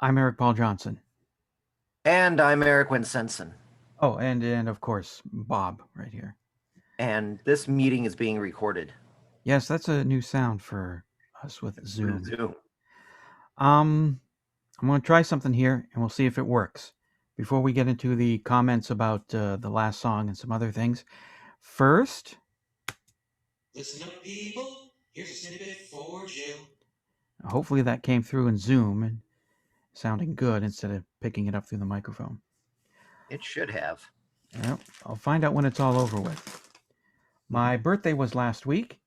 I'm Eric Paul Johnson. And I'm Eric Winsenson. Oh, and of course, Bob right here. And this meeting is being recorded Yes, that's a new sound for us with through Zoom. Zoom. Um, I'm going to try something here, and we'll see if it works. Before we get into the comments about the last song and some other things, first, listen up, people. Here's a snippet for Jill. hopefully that came through in Zoom and sounding good instead of picking it up through the microphone. It should have. Yep, I'll find out when it's all over with. My birthday was last week,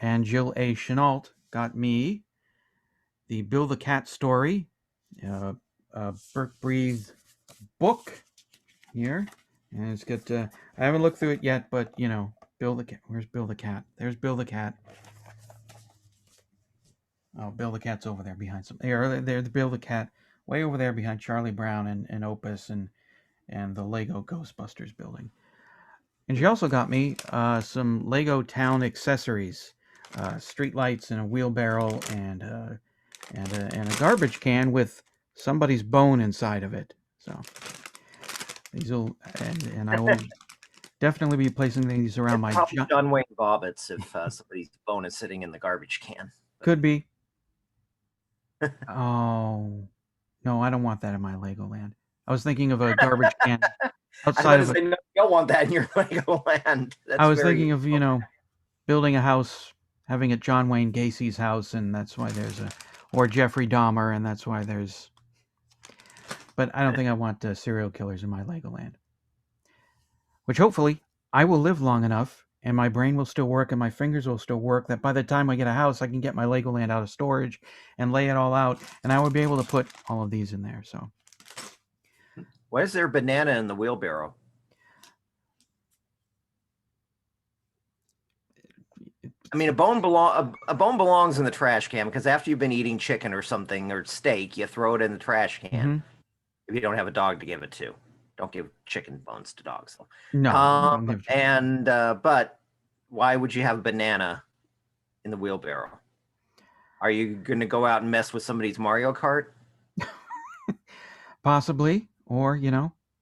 and Jill A. Chenault got me the Bill the Cat story, Burke Breathe book here. And it's got, I haven't looked through it yet, but, Bill the Cat. Where's Bill the Cat? There's Bill the Cat. Oh, Bill the Cat's over there behind some. There's Bill the Cat way over there behind Charlie Brown and Opus and the Lego Ghostbusters building. And she also got me some Lego Town accessories, street lights and a wheelbarrow and a garbage can with somebody's bone inside of it. So these will and I will definitely be placing these around my Probably John Wayne Bobbits if somebody's bone is sitting in the garbage can. Could be. Oh no, I don't want that in my Legoland. I was thinking of a garbage can outside of. No, you don't want that in your Legoland. I was thinking of building a house, having it John Wayne Gacy's house, and that's why there's or Jeffrey Dahmer, and that's why there's. But I don't think I want serial killers in my Legoland. Which hopefully I will live long enough, and my brain will still work, and my fingers will still work. That by the time I get a house, I can get my Legoland out of storage and lay it all out, and I would be able to put all of these in there. So. Why is there a banana in the wheelbarrow? I mean, a bone belongs in the trash can because after you've been eating chicken or something or steak, you throw it in the trash can. Mm-hmm. If you don't have a dog to give it to, don't give chicken bones to dogs. No. But why would you have a banana in the wheelbarrow? Are you going to go out and mess with somebody's Mario Kart? Possibly, or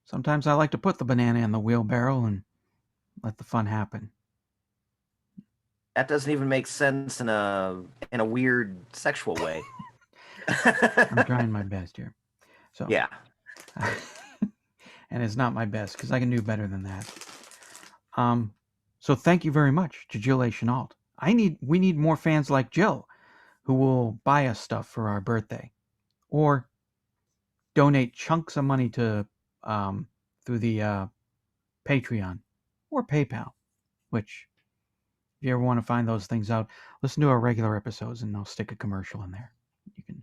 sometimes I like to put the banana in the wheelbarrow and let the fun happen. That doesn't even make sense in a weird sexual way. I'm trying my best here. So yeah. And it's not my best because I can do better than that. So thank you very much to Jill A. Chenault. We need more fans like Jill who will buy us stuff for our birthday or donate chunks of money to through the Patreon or PayPal, which if you ever want to find those things out, listen to our regular episodes and I'll stick a commercial in there. You can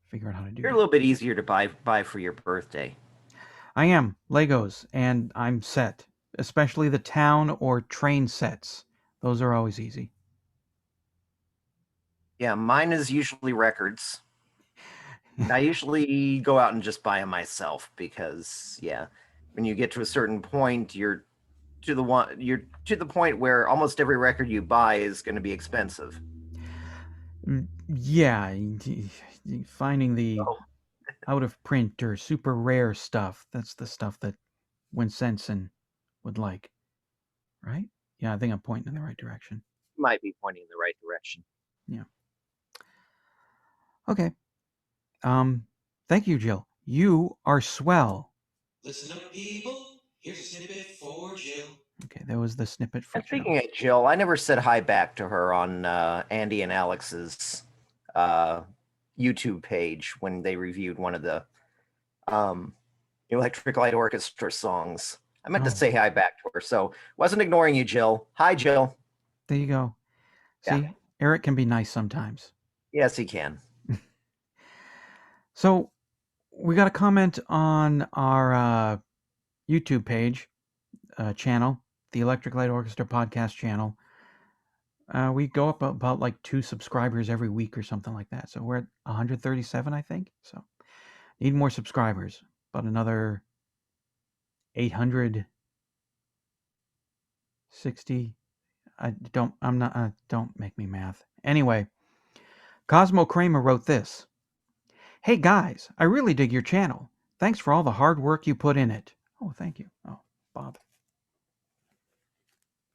figure out how to do it. You're a little bit easier to buy for your birthday. I am. Legos, and I'm set. Especially the town or train sets. Those are always easy. Yeah, mine is usually records. I usually go out and just buy them myself because, when you get to a certain point, you're to the point where almost every record you buy is going to be expensive. Yeah, finding the out of print or super rare stuff. That's the stuff that Winsenson would like, right? Yeah, I think I'm pointing in the right direction. Might be pointing in the right direction. Yeah. Okay. Thank you, Jill. You are swell. Listen up, people. Here's a snippet for Jill. Okay, that was the snippet for Jill. Speaking of Jill, I never said hi back to her on Andy and Alex's YouTube page when they reviewed one of the Electric Light Orchestra songs. I meant to say hi back to her, so wasn't ignoring you, Jill. Hi, Jill. There you go. See, Eric can be nice sometimes. Yes, he can. So we got a comment on our YouTube page channel, the Electric Light Orchestra podcast channel. We go up about like 2 subscribers every week or something like that. So we're at 137, I think. So need more subscribers, but another 860. Don't make me math. Anyway, Cosmo Kramer wrote this. Hey guys, I really dig your channel. Thanks for all the hard work you put in it. Oh, thank you. Oh, Bob.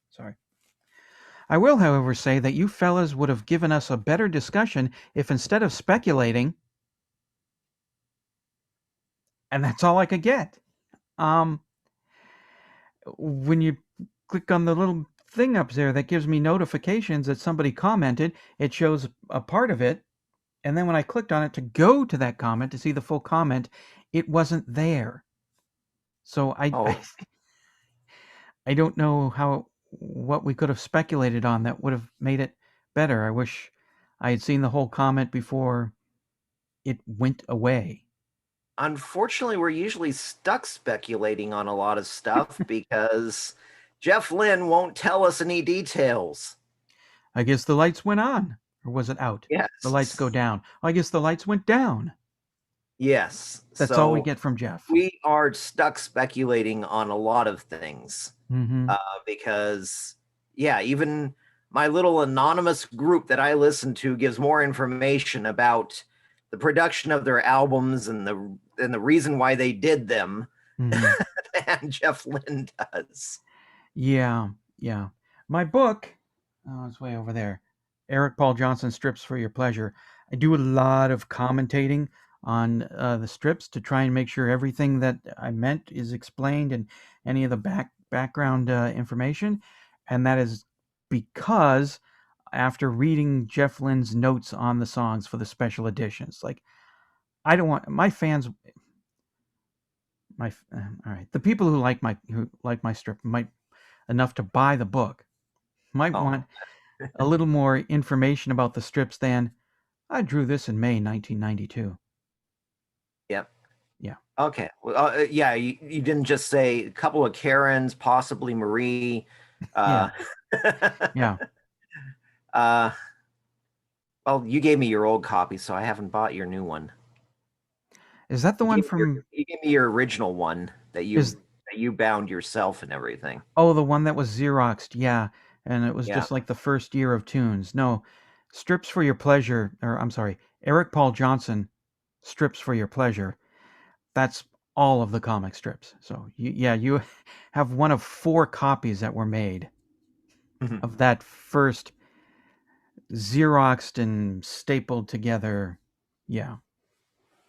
Sorry. I will, however, say that you fellas would have given us a better discussion if instead of speculating, and that's all I could get. Um, when you click on the little thing up there that gives me notifications that somebody commented, it shows a part of it. And then when I clicked on it to go to that comment to see the full comment, it wasn't there. So I, Oh, I don't know what we could have speculated on that would have made it better. I wish I had seen the whole comment before it went away. unfortunately, we're usually stuck speculating on a lot of stuff because Jeff Lynne won't tell us any details. I guess the lights went on, or was it out? The lights go Yes. down. I guess the lights went down. Yes. That's all we So get from Jeff. we are stuck speculating on a lot of things Mm-hmm. because, yeah, even my little anonymous group that I listen to gives more information about the production of their albums and the reason why they did them Mm-hmm. than Jeff Lynne does. Yeah, yeah. My book, oh, it's way over there. Eric Paul Johnson strips for your pleasure. I do a lot of commentating on the strips to try and make sure everything that I meant is explained and any of the background information, and that is because after reading Jeff Lynne's notes on the songs for the special editions, like I don't want my fans, all right, the people who like my strip might enough to buy the book might Oh, want a little more information about the strips than I drew this in May 1992. yep. Yeah. Okay. Well, yeah, you didn't just say a couple of Karens, possibly Marie. Yeah. Uh, Yeah. uh, well, you gave me your old copy, so I haven't bought your new one. Is that the You one gave me your, from you gave me your original one is that you bound yourself and everything. oh, the one that was Xeroxed. Yeah. And it was Yeah. just like the first year of tunes. No. Strips for your pleasure, or I'm sorry, Eric Paul Johnson strips for your pleasure. That's all of the comic strips. So you have one of 4 copies that were made of that first Xeroxed and stapled together. Yeah.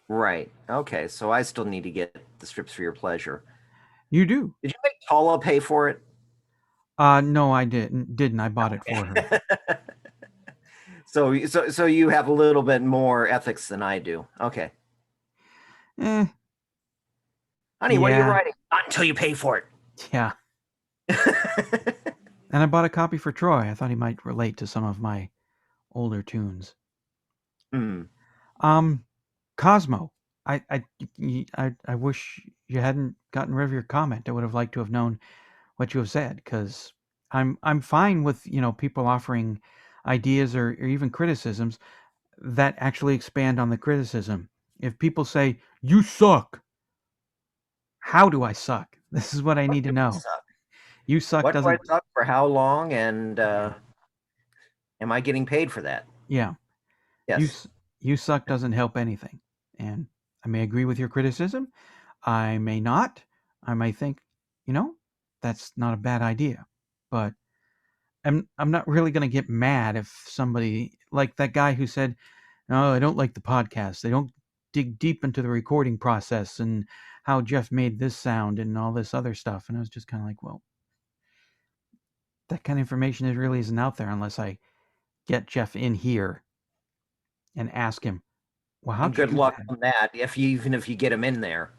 Right. Okay. So I still need to get the strips for your pleasure. You do. Did you make Paula pay for it? No, I didn't. I bought it for her. So you have a little bit more ethics than I do. Okay. Eh, Honey, what are you yeah, writing? Not until you pay for yeah. it. And I bought a copy for Troy. I thought he might relate to some of my older tunes. Hmm. Um, Cosmo. I wish you hadn't gotten rid of your comment. I would have liked to have known what you have said because I'm fine with people offering ideas or even criticisms that actually expand on the criticism. If people say you suck, how do I suck? This is what I What need to do I know. suck? You suck What do I doesn't. suck for how long? And Yeah. am I getting paid for that? Yeah. You Yes. s- you suck doesn't help anything. And I may agree with your criticism. I may not. I may think, you know, that's not a bad idea. But I'm not really going to get mad if somebody like that guy who said, "No, I don't like the podcast. They don't dig deep into the recording process and how Jeff made this sound and all this other stuff." And I was just kind of like, "Well, that kind of information really isn't out there unless I get Jeff in here and ask him, well, And how'd you good do luck that?" on that. Even if you get him in there,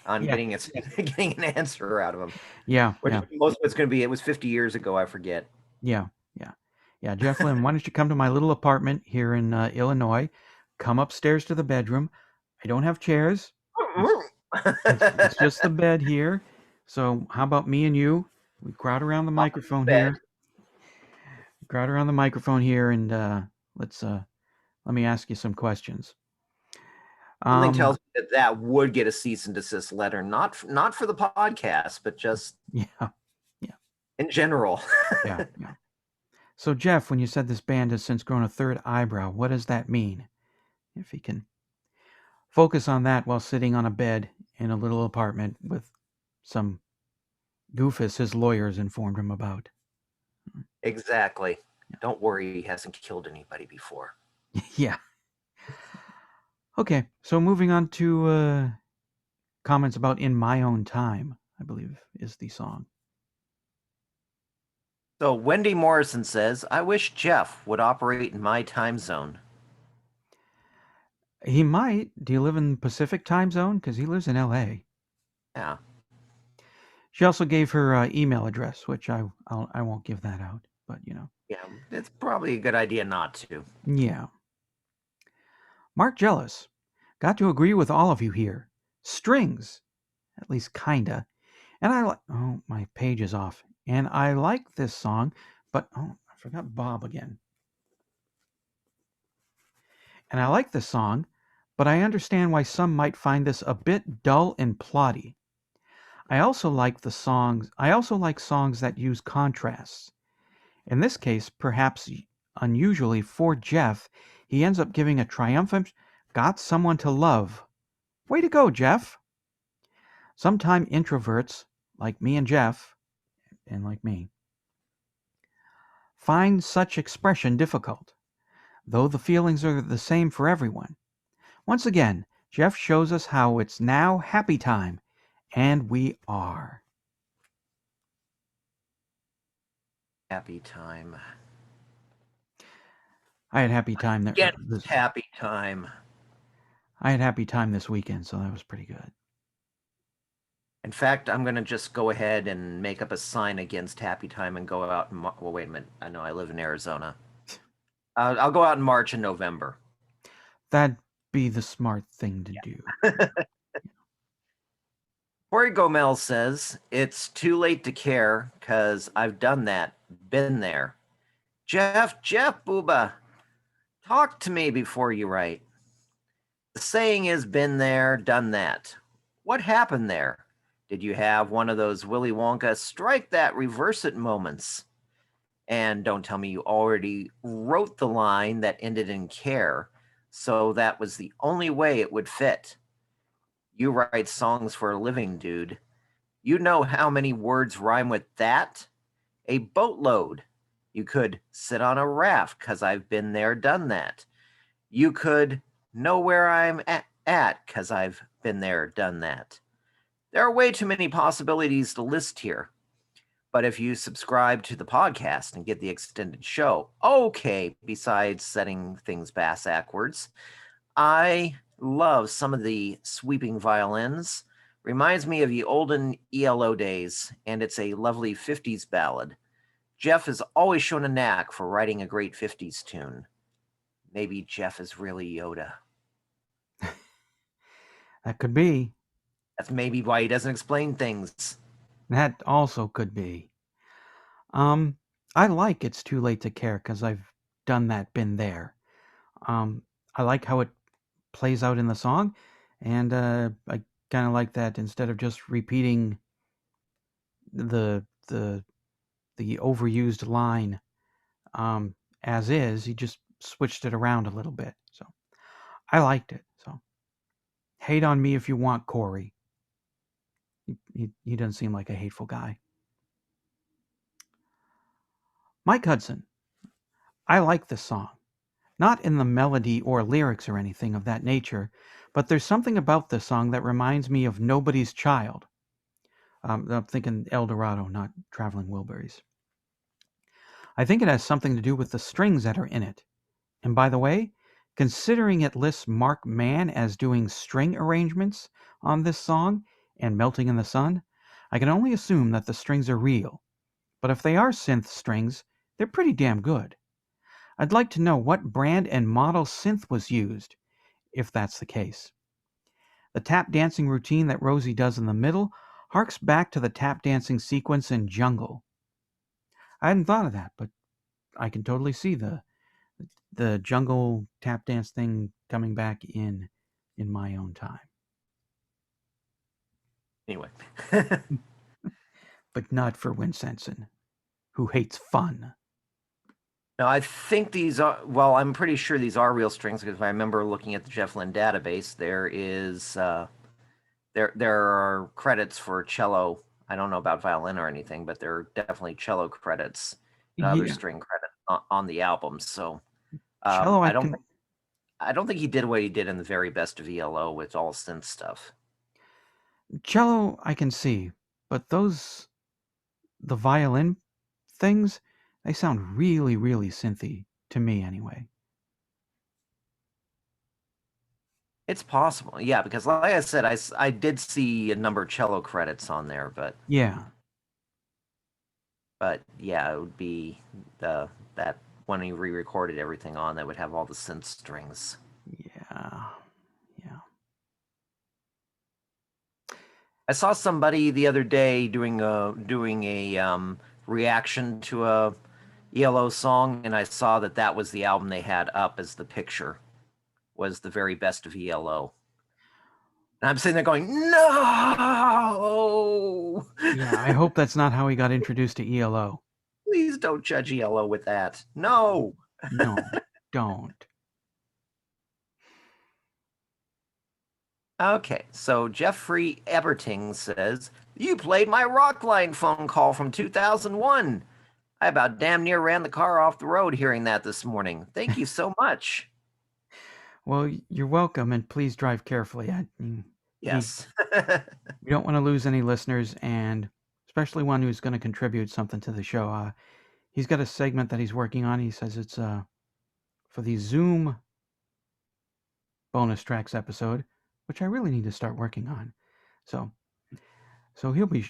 on Yeah, getting an answer out of him, yeah, which yeah, most of it's going to be. It was 50 years ago. I forget. yeah, yeah, yeah. Jeff Lynne, why don't you come to my little apartment here in Illinois? Come upstairs to the bedroom. I don't have chairs. It's it's just the bed here. So how about me and you? We crowd around the On microphone bed. here. Crowd around the microphone here, and let's let me ask you some questions. Something Um, tells me that that would get a cease and desist letter, not for the podcast, but just yeah, yeah, in general. yeah, yeah. So Jeff, when you said this band has since grown a third eyebrow, what does that mean? If you can focus on that while sitting on a bed in a little apartment with some doofus his lawyers informed him about. Exactly. Don't worry, he hasn't killed anybody before. Yeah. Okay, so moving on to comments about In My Own Time, I believe is the song. So Wendy Morrison says, I wish Jeff would operate in my time zone. He might. Do you live in the Pacific time zone? Because he lives in L.A. Yeah. She also gave her email address, which I won't give that out, but you know. Yeah, it's probably a good idea not to. Yeah. Mark Jealous. Got to agree with all of you here. Strings, at least kinda. And I like. Oh, my page is off. And I like this song, but oh, I forgot Bob again. And I like this song, but I understand why some might find this a bit dull and plotty. I also like songs that use contrasts. In this case, perhaps unusually for Jeff, he ends up giving a triumphant "Got Someone to Love." Way to go, Jeff! Sometime introverts, like me and Jeff, and like me, find such expression difficult, though the feelings are the same for everyone. Once again, Jeff shows us how it's now happy time, and we are. Happy time. I had happy time there. Get happy time. I had happy time this weekend, so that was pretty good. In fact, I'm going to just go ahead and make up a sign against happy time and go out and well, wait a minute. I know I live in Arizona. I'll go out in March and November. That'd be the smart thing to do. Corey Gomel says, it's too late to care because I've done that, been there. Jeff, Booba, talk to me before you write. The saying is been there, done that. What happened there? Did you have one of those Willy Wonka strike that, reverse it moments? And don't tell me you already wrote the line that ended in care, so that was the only way it would fit. You write songs for a living, dude. You know how many words rhyme with that? A boatload. You could sit on a raft, because I've been there, done that. You could know where I'm at, because I've been there, done that. There are way too many possibilities to list here. But if you subscribe to the podcast and get the extended show, okay, besides setting things backwards, I love some of the sweeping violins. Reminds me of the olden E.L.O. days, and it's a lovely 50s ballad. Jeff has always shown a knack for writing a great 50s tune. Maybe Jeff is really Yoda. That could be. That's maybe why he doesn't explain things. That also could be. I like It's Too Late to Care because I've done that, been there. I like how it plays out in the song, and I kind of like that instead of just repeating the overused line as is, he just switched it around a little bit. So I liked it. So hate on me if you want, Corey. He doesn't seem like a hateful guy. Mike Hudson. I like this song. Not in the melody or lyrics or anything of that nature, but there's something about this song that reminds me of Nobody's Child. I'm thinking El Dorado, not Traveling Wilburys. I think it has something to do with the strings that are in it. And by the way, considering it lists Mark Mann as doing string arrangements on this song and Melting in the Sun, I can only assume that the strings are real. But if they are synth strings, they're pretty damn good. I'd like to know what brand and model synth was used, if that's the case. The tap dancing routine that Rosie does in the middle harks back to the tap dancing sequence in Jungle. I hadn't thought of that, but I can totally see the Jungle tap dance thing coming back in My Own Time. Anyway. But not for Winsenson, who hates fun. No, I think these are, well, I'm pretty sure these are real strings because if I remember looking at the Jeff Lynne database, there are credits for cello. I don't know about violin or anything, but there are definitely cello credits and other Yeah, string credits on the album. So cello I I don't can I don't think he did what he did in the very best of E.L.O. with all synth stuff. see, but the violin things, they sound really, really synthy to me anyway. It's possible, yeah, because like I said, I did see a number of cello credits on there, Yeah, but yeah, it would be the that when he re-recorded everything on that would have all the synth strings. yeah, yeah. I saw somebody the other day doing a reaction to a E.L.O. song, and I saw that was the album they had up as the picture was the very best of E.L.O. And I'm sitting there going, no, Yeah, I hope that's not how he got introduced to ELO. please don't judge E.L.O. with that. No. No, don't. Okay, so Jeffrey Eberting says, you played my Rockline phone call from 2001. I about damn near ran the car off the road hearing that this morning. Thank you so much. Well, you're welcome, and please drive carefully. Yes. We don't want to lose any listeners, and especially one who's going to contribute something to the show. He's got a segment that he's working on. He says it's for the Zoom bonus tracks episode, which I really need to start working on. So, so he'll be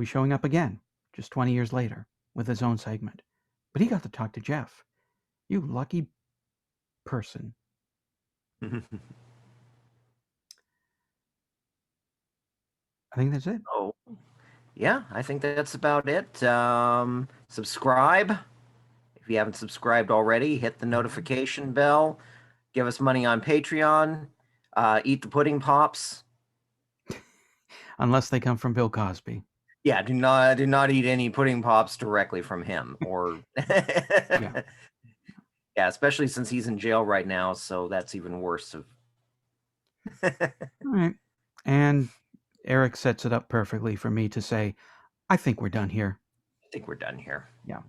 showing up again, just 20 years later, with his own segment. But he got to talk to Jeff. You lucky person. I think that's it. Oh, yeah, I think that's about it. Subscribe. If you haven't subscribed already, hit the notification bell. Give us money on Patreon. Eat the pudding pops. Unless they come from Bill Cosby. Yeah, do not eat any pudding pops directly from him or Yeah. yeah, especially since he's in jail right now, so that's even worse of All right. And Eric sets it up perfectly for me to say, I think we're done here. I think we're done here. Yeah.